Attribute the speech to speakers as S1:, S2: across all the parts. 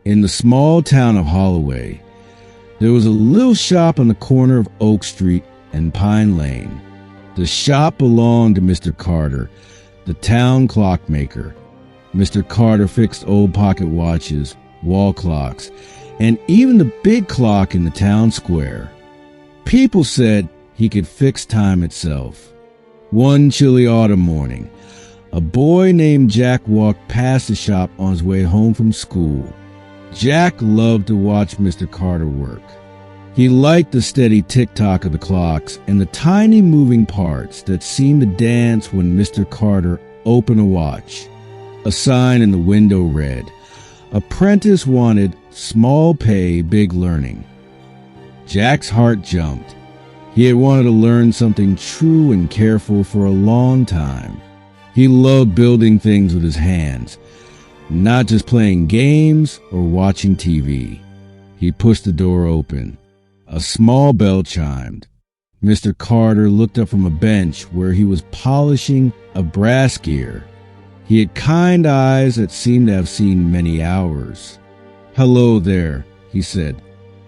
S1: In the small town of Holloway, there was a little shop on the corner of Oak Street and Pine Lane. The shop belonged to Mr. Carter, the town clockmaker. Mr. Carter fixed old pocket watches, wall clocks, and even the big clock in the town square. People said he could fix time itself. One chilly autumn morning, a boy named Jack walked past the shop on his way home from school. Jack loved to watch Mr. Carter work. He liked the steady tick-tock of the clocks and the tiny moving parts that seemed to dance when Mr. Carter opened a watch. A sign in the window read, "Apprentice wanted, small pay, big learning." Jack's heart jumped. He had wanted to learn something true and careful for a long time. He loved building things with his hands, not just playing games or watching TV. He pushed the door open. A small bell chimed. Mr. Carter looked up from a bench where he was polishing a brass gear. He had kind eyes that seemed to have seen many hours. "Hello there," he said.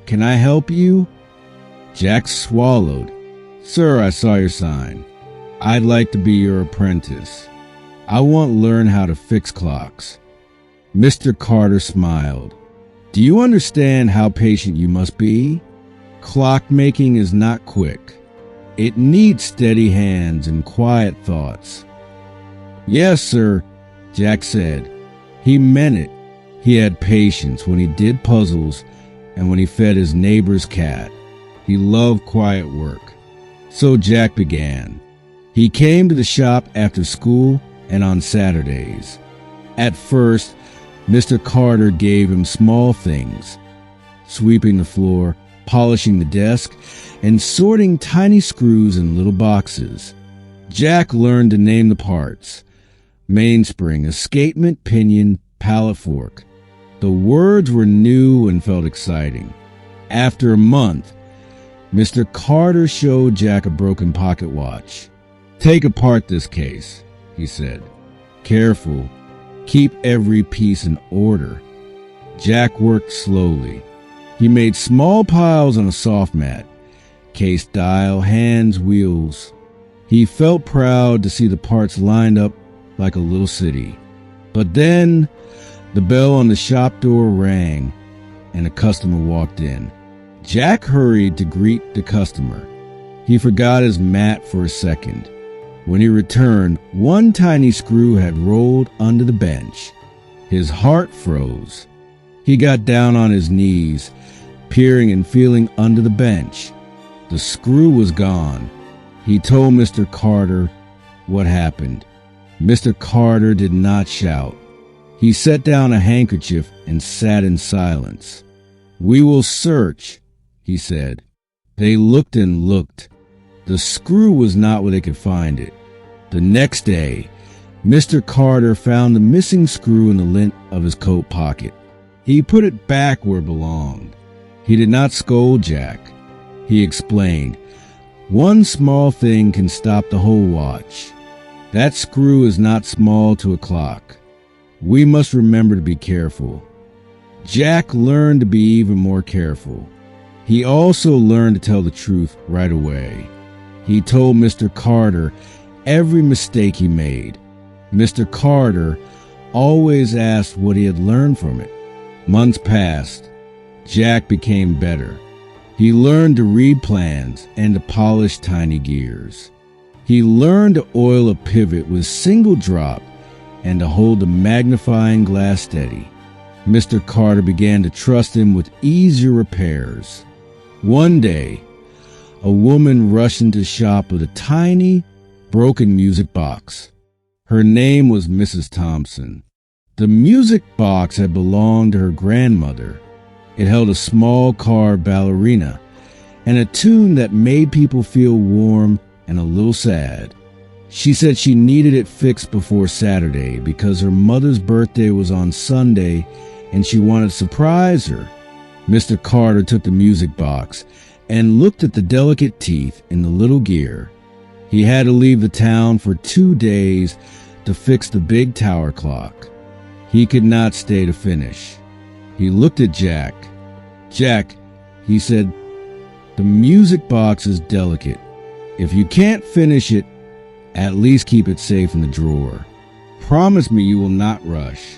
S1: "Can I help you?" Jack swallowed. "Sir, I saw your sign. I'd like to be your apprentice. I want to learn how to fix clocks." Mr. Carter smiled. "Do you understand how patient you must be? Clockmaking is not quick. It needs steady hands and quiet thoughts." "Yes, sir," Jack said. He meant it. He had patience when he did puzzles and when he fed his neighbor's cat. He loved quiet work. So Jack began. He came to the shop after school and on Saturdays. At first, Mr. Carter gave him small things, sweeping the floor, polishing the desk, and sorting tiny screws in little boxes. Jack learned to name the parts: mainspring, escapement, pinion, pallet fork. The words were new and felt exciting. After a month, Mr. Carter showed Jack a broken pocket watch. "Take apart this case," he said. "Careful. Keep every piece in order." Jack worked slowly. He made small piles on a soft mat. Case, dial, hands, wheels. He felt proud to see the parts lined up like a little city. But then the bell on the shop door rang and a customer walked in. Jack hurried to greet the customer. He forgot his mat for a second. When he returned, one tiny screw had rolled under the bench. His heart froze. He got down on his knees, peering and feeling under the bench. The screw was gone. He told Mr. Carter what happened. Mr. Carter did not shout. He set down a handkerchief and sat in silence. "We will search," he said. They looked and looked. The screw was not where they could find it. The next day, Mr. Carter found the missing screw in the lint of his coat pocket. He put it back where it belonged. He did not scold Jack. He explained, "One small thing can stop the whole watch. That screw is not small to a clock. We must remember to be careful." Jack learned to be even more careful. He also learned to tell the truth right away. He told Mr. Carter every mistake he made. Mr. Carter always asked what he had learned from it. Months passed. Jack became better. He learned to read plans and to polish tiny gears. He learned to oil a pivot with single drop and to hold the magnifying glass steady. Mr. Carter began to trust him with easier repairs. One day, a woman rushed into the shop with a tiny, broken music box. Her name was Mrs. Thompson. The music box had belonged to her grandmother. It held a small carved ballerina and a tune that made people feel warm and a little sad. She said she needed it fixed before Saturday because her mother's birthday was on Sunday and she wanted to surprise her. Mr. Carter took the music box and looked at the delicate teeth in the little gear. He had to leave the town for 2 days to fix the big tower clock. He could not stay to finish. He looked at Jack. "Jack," he said, "the music box is delicate. If you can't finish it, at least keep it safe in the drawer. Promise me you will not rush.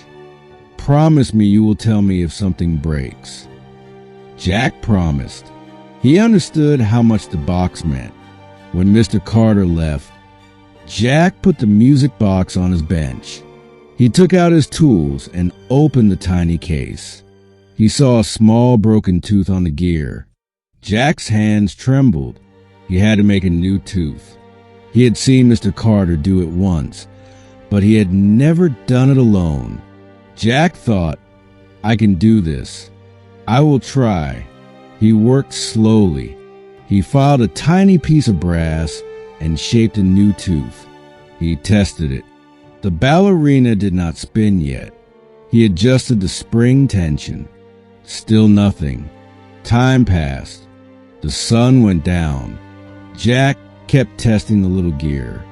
S1: Promise me you will tell me if something breaks." Jack promised. He understood how much the box meant. When Mr. Carter left, Jack put the music box on his bench. He took out his tools and opened the tiny case. He saw a small broken tooth on the gear. Jack's hands trembled. He had to make a new tooth. He had seen Mr. Carter do it once, but he had never done it alone. Jack thought, "I can do this. I will try." He worked slowly. He filed a tiny piece of brass and shaped a new tooth. He tested it. The ballerina did not spin yet. He adjusted the spring tension. Still nothing. Time passed. The sun went down. Jack kept testing the little gear.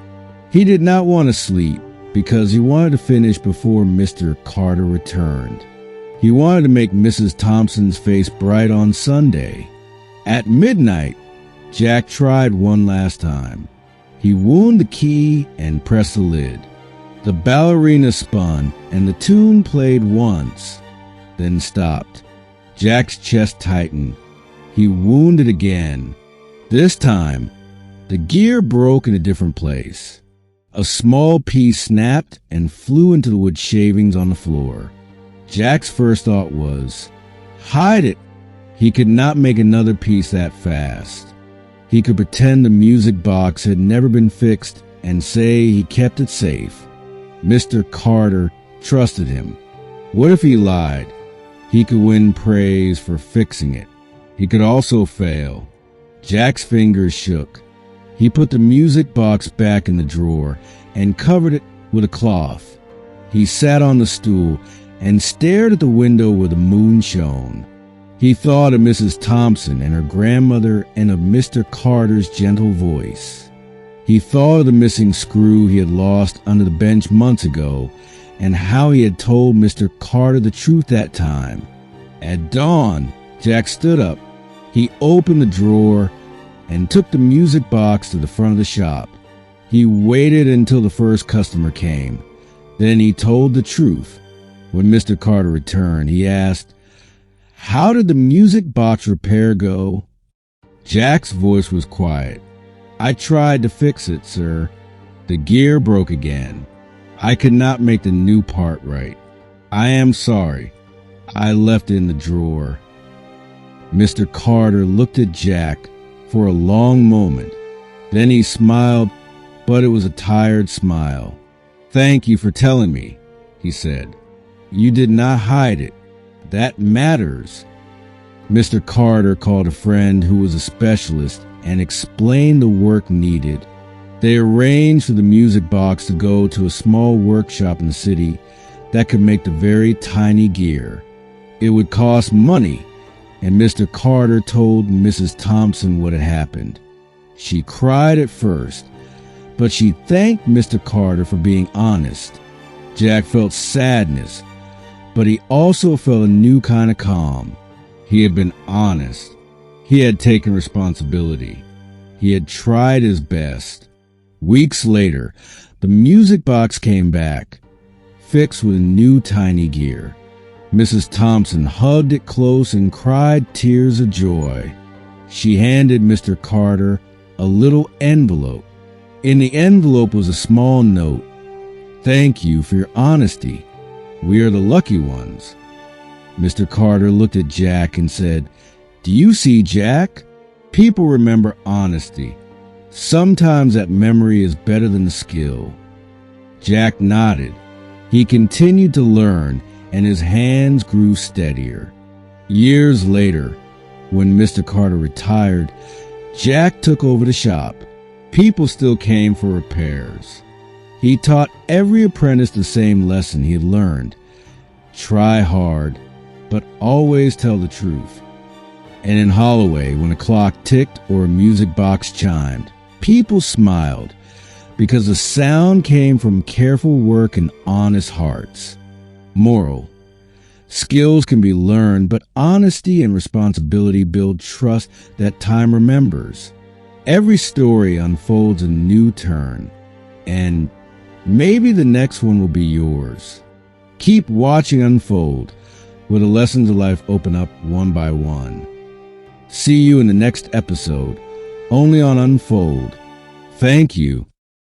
S1: He did not want to sleep because he wanted to finish before Mr. Carter returned. He wanted to make Mrs. Thompson's face bright on Sunday. At midnight, Jack tried one last time. He wound the key and pressed the lid. The ballerina spun and the tune played once, then stopped. Jack's chest tightened. He wound it again. This time, the gear broke in a different place. A small piece snapped and flew into the wood shavings on the floor. Jack's first thought was, hide it. He could not make another piece that fast. He could pretend the music box had never been fixed and say he kept it safe. Mr. Carter trusted him. What if he lied? He could win praise for fixing it. He could also fail. Jack's fingers shook. He put the music box back in the drawer and covered it with a cloth. He sat on the stool and stared at the window where the moon shone. He thought of Mrs. Thompson and her grandmother and of Mr. Carter's gentle voice. He thought of the missing screw he had lost under the bench months ago and how he had told Mr. Carter the truth that time. At dawn, Jack stood up. He opened the drawer and took the music box to the front of the shop. He waited until the first customer came. Then he told the truth. When Mr. Carter returned, he asked, "How did the music box repair go?" Jack's voice was quiet. "I tried to fix it, sir. The gear broke again. I could not make the new part right. I am sorry. I left it in the drawer." Mr. Carter looked at Jack for a long moment. Then he smiled, but it was a tired smile. "Thank you for telling me," he said. "You did not hide it. That matters." Mr. Carter called a friend who was a specialist and explained the work needed. They arranged for the music box to go to a small workshop in the city that could make the very tiny gear. It would cost money, and Mr. Carter told Mrs. Thompson what had happened. She cried at first, but she thanked Mr. Carter for being honest. Jack felt sadness, but he also felt a new kind of calm. He had been honest. He had taken responsibility. He had tried his best. Weeks later, the music box came back, fixed with new tiny gear. Mrs. Thompson hugged it close and cried tears of joy. She handed Mr. Carter a little envelope. In the envelope was a small note. "Thank you for your honesty. We are the lucky ones." Mr. Carter looked at Jack and said, "Do you see, Jack? People remember honesty. Sometimes that memory is better than the skill." Jack nodded. He continued to learn, and his hands grew steadier. Years later, when Mr. Carter retired, Jack took over the shop. People still came for repairs. He taught every apprentice the same lesson he had learned. Try hard, but always tell the truth. And in Holloway, when a clock ticked or a music box chimed, people smiled because the sound came from careful work and honest hearts. Moral: Skills can be learned, but honesty and responsibility build trust that time remembers. Every story unfolds a new turn, and maybe the next one will be yours. Keep watching unfold, where the lessons of life open up one by one. See you in the next episode, only on Unfold. Thank you